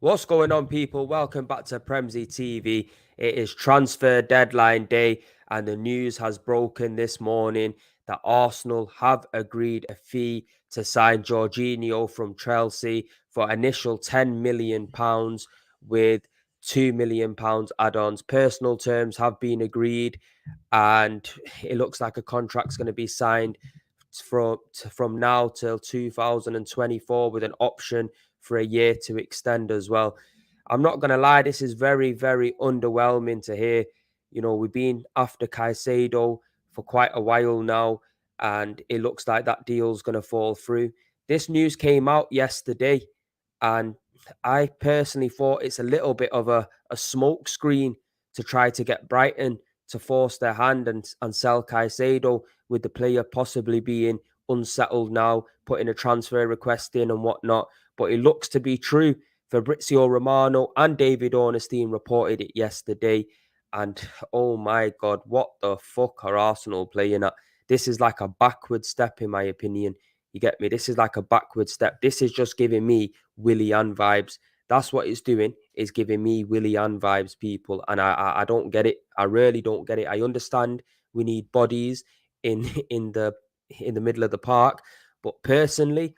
What's going on, people? Welcome back to Premsy TV. It is transfer deadline day, and the news has broken this morning that Arsenal have agreed a fee to sign Jorginho from Chelsea for initial £10 million with £2 million add-ons. Personal terms have been agreed, and it looks like a contract's going to be signed from now till 2024 with an option for a year to extend as well. I'm not going to lie, this is very, very underwhelming to hear. You know, we've been after Caicedo for quite a while now, and it looks like that deal's going to fall through. This news came out yesterday, and I personally thought it's a little bit of a smoke screen to try to get Brighton to force their hand and sell Caicedo, with the player possibly being unsettled now, putting a transfer request in and whatnot. But it looks to be true. Fabrizio Romano and David Ornstein reported it yesterday. And oh my God, what the fuck are Arsenal playing at? This is like a backward step, in my opinion. You get me? This is like a backward step. This is just giving me Willian vibes. That's what it's doing. It's giving me Willian vibes, people. And I don't get it. I really don't get it. I understand we need bodies in in the middle of the park, but personally,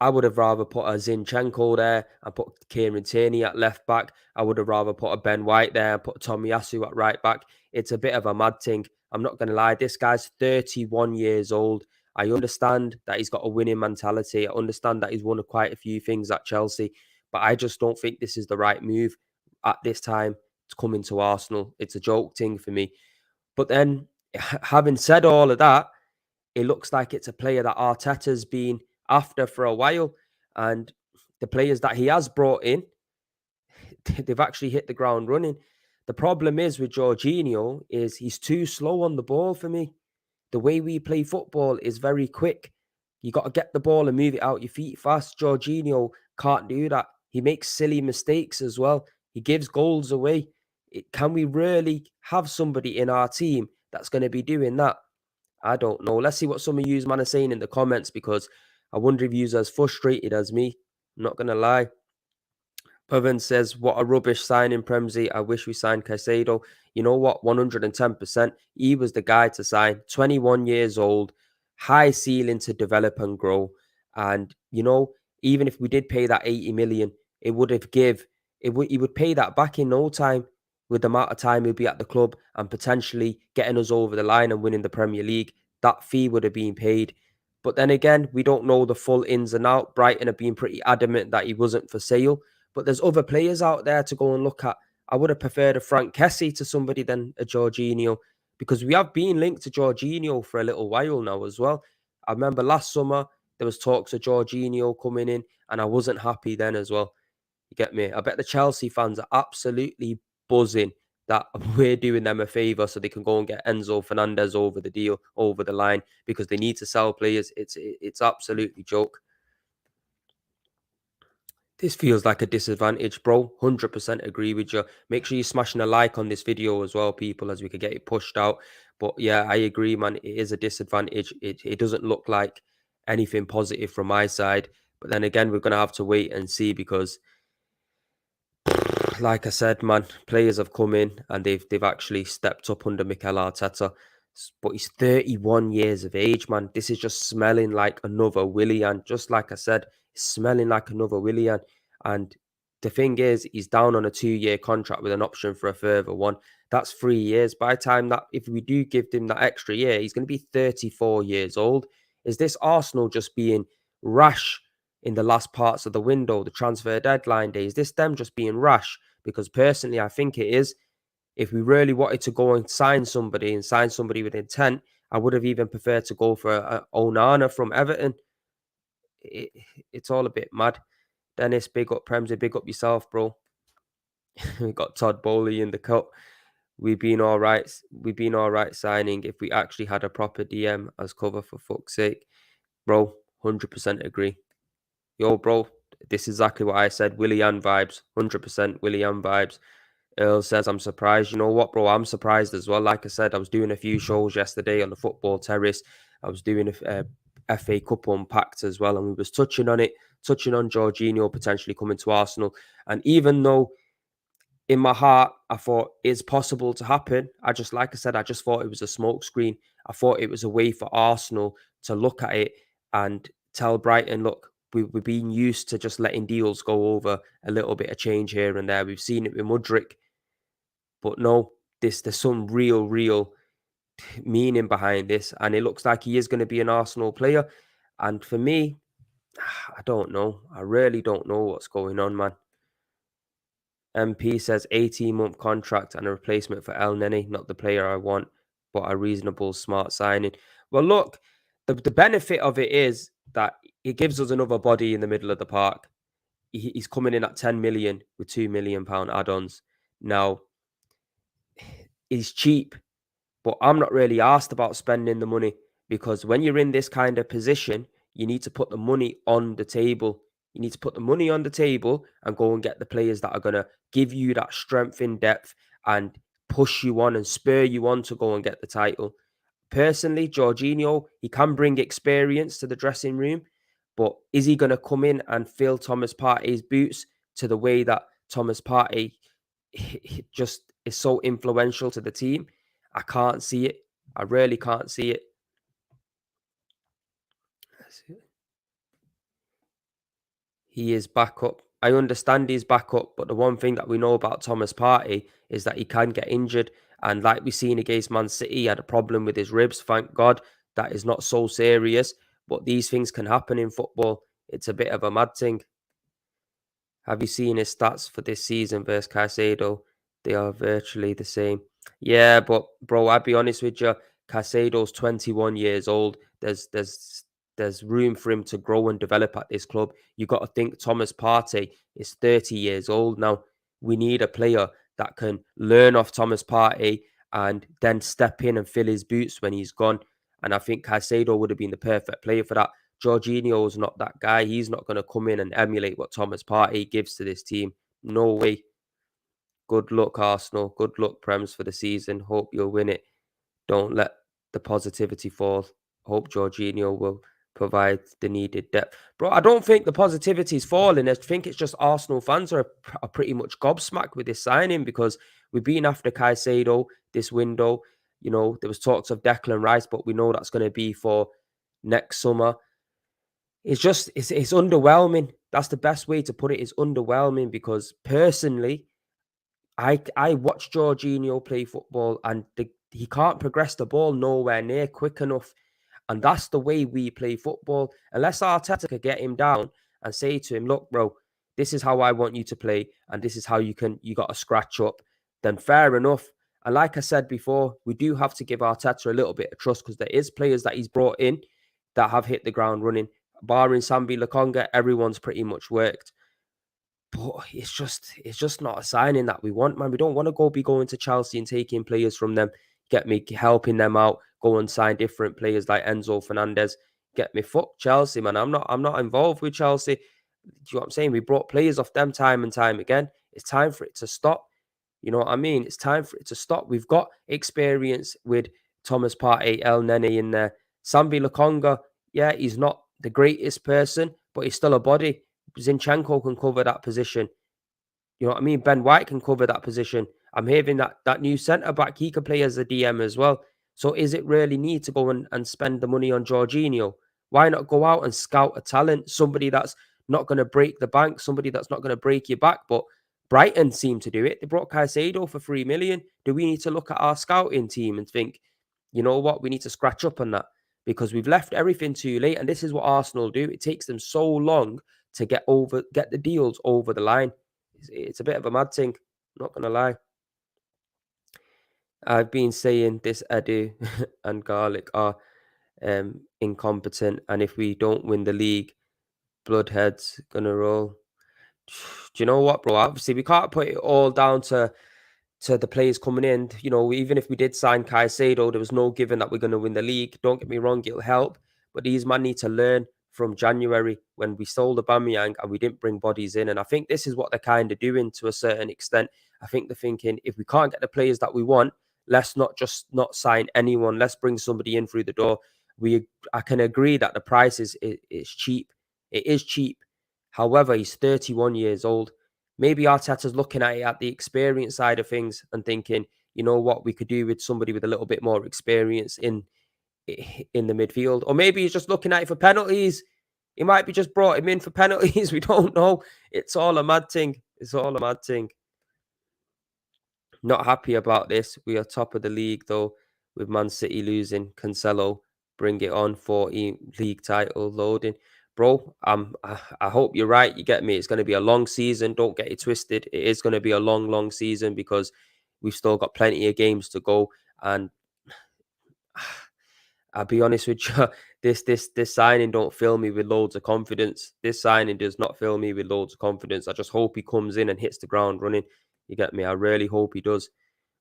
I would have rather put a Zinchenko there and put Kieran Tierney at left back. I would have rather put a Ben White there and put Tomiyasu at right back. It's a bit of a mad thing. I'm not going to lie. This guy's 31 years old. I understand that he's got a winning mentality. I understand that he's won quite a few things at Chelsea, but I just don't think this is the right move at this time to come into Arsenal. It's a joke thing for me. But then, having said all of that, it looks like it's a player that Arteta's been after for a while. And the players that he has brought in, they've actually hit the ground running. The problem is with Jorginho is he's too slow on the ball for me. The way we play football is very quick. You got to get the ball and move it out your feet fast. Jorginho can't do that. He makes silly mistakes as well. He gives goals away. Can we really have somebody in our team that's going to be doing that? I don't know. Let's see what some of you man are saying in the comments, because I wonder if you're as frustrated as me. I'm not going to lie. Pavan says, what a rubbish signing, Premsy. I wish we signed Caicedo. You know what? 110%. He was the guy to sign. 21 years old, high ceiling to develop and grow. And, you know, even if we did pay that 80 million, it would have he would pay that back in no time with the amount of time he'll be at the club and potentially getting us over the line and winning the Premier League. That fee would have been paid. But then again, we don't know the full ins and out. Brighton have been pretty adamant that he wasn't for sale. But there's other players out there to go and look at. I would have preferred a Frank Kessie to somebody than a Jorginho, because we have been linked to Jorginho for a little while now as well. I remember last summer there was talks of Jorginho coming in, and I wasn't happy then as well. You get me? I bet the Chelsea fans are absolutely buzzing that we're doing them a favour so they can go and get Enzo Fernandez over the line, because they need to sell players. It's absolutely joke. This feels like a disadvantage, bro. 100% agree with you. Make sure you're smashing a like on this video as well, people, as we could get it pushed out. But yeah, I agree, man. It is a disadvantage. It doesn't look like anything positive from my side. But then again, we're going to have to wait and see, because like I said, man, players have come in and they've actually stepped up under Mikel Arteta. But he's 31 years of age, man. This is just smelling like another Willian. Just like I said, it's smelling like another Willian. And the thing is, he's down on a 2-year contract with an option for a further one. That's 3 years. By the time that, if we do give him that extra year, he's going to be 34 years old. Is this Arsenal just being rash in the last parts of the window, the transfer deadline day? Is this them just being rash? Because personally, I think it is. If we really wanted to go and sign somebody with intent, I would have even preferred to go for Onana from Everton. It, it's all a bit mad. Dennis, big up Premsy, big up yourself, bro. We got Todd Bowley in the cut. We've been all right. We've been all right signing if we actually had a proper DM as cover, for fuck's sake, bro. 100% agree. Yo, bro, this is exactly what I said. Willian vibes, 100% Willian vibes. Earl says, I'm surprised. You know what, bro? I'm surprised as well. Like I said, I was doing a few shows yesterday on the football terrace. I was doing a FA Cup Unpacked as well, and we was touching on it. touching on Jorginho potentially coming to Arsenal. And even though in my heart, I thought it's possible to happen. Like I said, I just thought it was a smokescreen. I thought it was a way for Arsenal to look at it and tell Brighton, look, we've been used to just letting deals go over a little bit of change here and there. We've seen it with Mudryk, but no, there's some real meaning behind this, and it looks like he is going to be an Arsenal player. And for me, I don't know. I really don't know what's going on, man. MP says 18-month contract and a replacement for El Neni, not the player I want, but a reasonable, smart signing. Well, look, the benefit of it is that it gives us another body in the middle of the park. He's coming in at 10 million with £2 million add-ons. Now, he's cheap, but I'm not really asked about spending the money because when you're in this kind of position, you need to put the money on the table. You need to put the money on the table and go and get the players that are going to give you that strength in depth and push you on and spur you on to go and get the title. Personally, Jorginho, he can bring experience to the dressing room, but is he going to come in and fill Thomas Partey's boots to the way that Thomas Partey just is so influential to the team? I can't see it. I really can't see it. He is back up. I understand he's back up, but the one thing that we know about Thomas Partey is that he can get injured. And like we've seen against Man City, he had a problem with his ribs. Thank God that is not so serious. But these things can happen in football. It's a bit of a mad thing. Have you seen his stats for this season versus Caicedo? They are virtually the same. Yeah, but bro, I'll be honest with you. Caicedo's 21 years old. There's room for him to grow and develop at this club. You got to think Thomas Partey is 30 years old now. We need a player that can learn off Thomas Partey and then step in and fill his boots when he's gone. And I think Caicedo would have been the perfect player for that. Jorginho is not that guy. He's not going to come in and emulate what Thomas Partey gives to this team. No way. Good luck, Arsenal. Good luck, Prems, for the season. Hope you'll win it. Don't let the positivity fall. Hope Jorginho will provide the needed depth. Bro, I don't think the positivity is falling. I think it's just Arsenal fans are pretty much gobsmacked with this signing because we've been after Caicedo this window. You know, there was talks of Declan Rice, but we know that's going to be for next summer. It's underwhelming. That's the best way to put it. It's underwhelming because personally, I watch Jorginho play football and he can't progress the ball nowhere near quick enough. And that's the way we play football. Unless Arteta could get him down and say to him, look, bro, this is how I want you to play, and this is how you got to scratch up, then fair enough. And like I said before, we do have to give Arteta a little bit of trust because there is players that he's brought in that have hit the ground running. Barring Sambi Lokonga, everyone's pretty much worked. But it's just not a signing that we want, man. We don't want to be going to Chelsea and taking players from them, helping them out, go and sign different players like Enzo Fernandez. Get me, fuck Chelsea, man. I'm not involved with Chelsea. Do you know what I'm saying? We brought players off them time and time again. It's time for it to stop. You know what I mean? It's time for it to stop. We've got experience with Thomas Partey, El Neni in there. Sambi Lokonga, yeah, he's not the greatest person, but he's still a body. Zinchenko can cover that position. You know what I mean? Ben White can cover that position. I'm hearing that new centre back, he can play as a DM as well. So is it really need to go and spend the money on Jorginho? Why not go out and scout a talent, somebody that's not going to break the bank, somebody that's not going to break your back? But Brighton seem to do it. They brought Caicedo for 3 million. Do we need to look at our scouting team and think, you know what, we need to scratch up on that? Because we've left everything too late. And this is what Arsenal do. It takes them so long to get the deals over the line. It's a bit of a mad thing, not gonna lie. I've been saying this Edu and Garlic are incompetent, and if we don't win the league, Bloodhead's gonna roll. Do you know what, bro? Obviously, we can't put it all down to the players coming in. You know, even if we did sign Caicedo, there was no given that we're going to win the league. Don't get me wrong, it'll help. But these men need to learn from January when we sold Aubameyang and we didn't bring bodies in. And I think this is what they're kind of doing to a certain extent. I think they're thinking, if we can't get the players that we want, let's not sign anyone. Let's bring somebody in through the door. I can agree that the price is cheap. It is cheap. However, he's 31 years old. Maybe Arteta's looking at it at the experience side of things and thinking, you know what, we could do with somebody with a little bit more experience in the midfield. Or maybe he's just looking at it for penalties. He might be just brought him in for penalties. We don't know. It's all a mad thing. It's all a mad thing. Not happy about this. We are top of the league though, with Man City losing. Cancelo, bring it on. 14 league title loading. Bro, I hope you're right. You get me. It's going to be a long season. Don't get it twisted. It is going to be a long, long season because we've still got plenty of games to go. And I'll be honest with you, this signing don't fill me with loads of confidence. This signing does not fill me with loads of confidence. I just hope he comes in and hits the ground running. You get me? I really hope he does.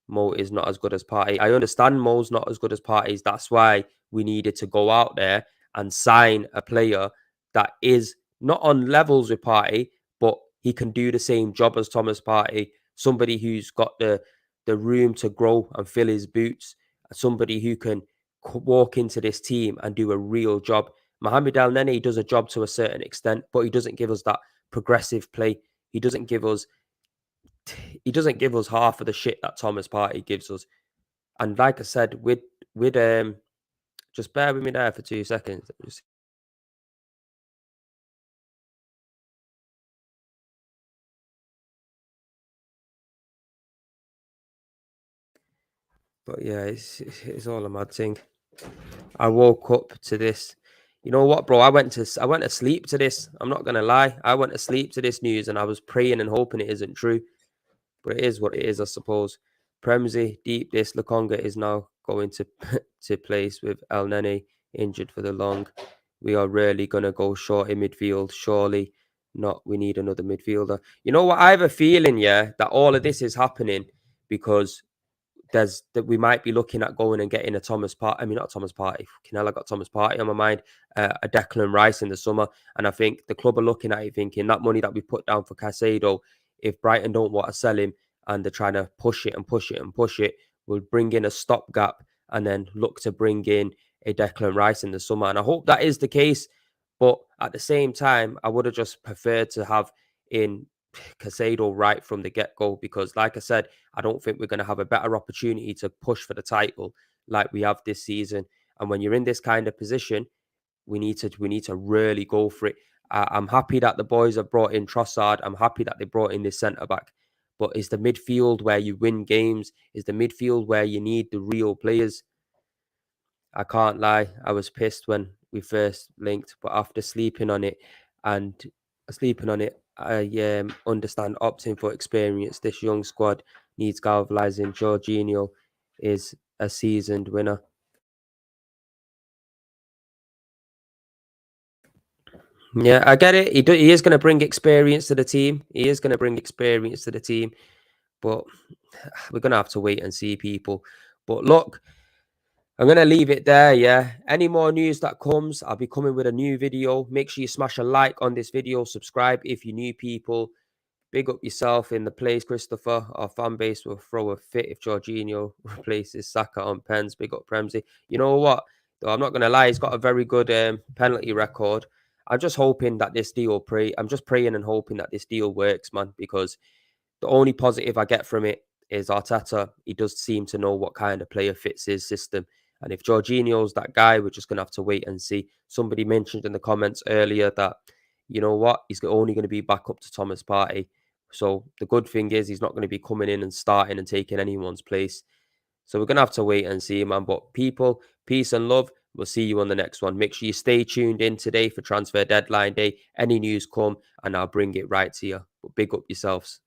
Mo is not as good as Partey. I understand Mo's not as good as Partey's. That's why we needed to go out there and sign a player that is not on levels with Partey, but he can do the same job as Thomas Partey. Somebody who's got the room to grow and fill his boots. Somebody who can walk into this team and do a real job. Mohamed El Nene does a job to a certain extent, but he doesn't give us that progressive play. He doesn't give us half of the shit that Thomas Partey gives us. And like I said, with just bear with me there for 2 seconds. But yeah, it's all a mad thing. I woke up to this. You know what, bro? I went to sleep to this. I'm not gonna lie. I went to sleep to this news, and I was praying and hoping it isn't true. But it is what it is, I suppose. Premzi, deep this. Lukonga is now going to to place with El Nene injured for the long. We are really gonna go short in midfield. Surely not. We need another midfielder. You know what? I have a feeling, yeah, that all of this is happening because there's that we might be looking at going and getting a Thomas Part. I mean, not Thomas Partey. Fucking hell, I got Thomas Partey on my mind. A Declan Rice in the summer, and I think the club are looking at it thinking that money that we put down for Casado, if Brighton don't want to sell him and they're trying to push it and push it and push it, we'll bring in a stopgap and then look to bring in a Declan Rice in the summer. And I hope that is the case. But at the same time, I would have just preferred to have in Casado right from the get go because, like I said, I don't think we're going to have a better opportunity to push for the title like we have this season. And when you're in this kind of position, we need to really go for it. I'm happy that the boys have brought in Trossard. I'm happy that they brought in this centre back. But is the midfield where you win games? Is the midfield where you need the real players? I can't lie. I was pissed when we first linked, but after and sleeping on it, I understand opting for experience. This young squad needs galvanizing. Jorginho is a seasoned winner. Yeah, I get it. He is going to bring experience to the team. He is going to bring experience to the team, but we're going to have to wait and see, people. But look, I'm going to leave it there, yeah. Any more news that comes, I'll be coming with a new video. Make sure you smash a like on this video. Subscribe if you're new, people. Big up yourself in the place, Christopher. Our fan base will throw a fit if Jorginho replaces Saka on pens. Big up Premzi. You know what? Though I'm not going to lie, he's got a very good penalty record. I'm just hoping that this deal I'm just praying and hoping that this deal works, man, because the only positive I get from it is Arteta. He does seem to know what kind of player fits his system. And if Jorginho's that guy, we're just going to have to wait and see. Somebody mentioned in the comments earlier that, you know what, he's only going to be back up to Thomas Partey. So the good thing is he's not going to be coming in and starting and taking anyone's place. So we're going to have to wait and see, man. But people, peace and love. We'll see you on the next one. Make sure you stay tuned in today for transfer deadline day. Any news come and I'll bring it right to you. But big up yourselves.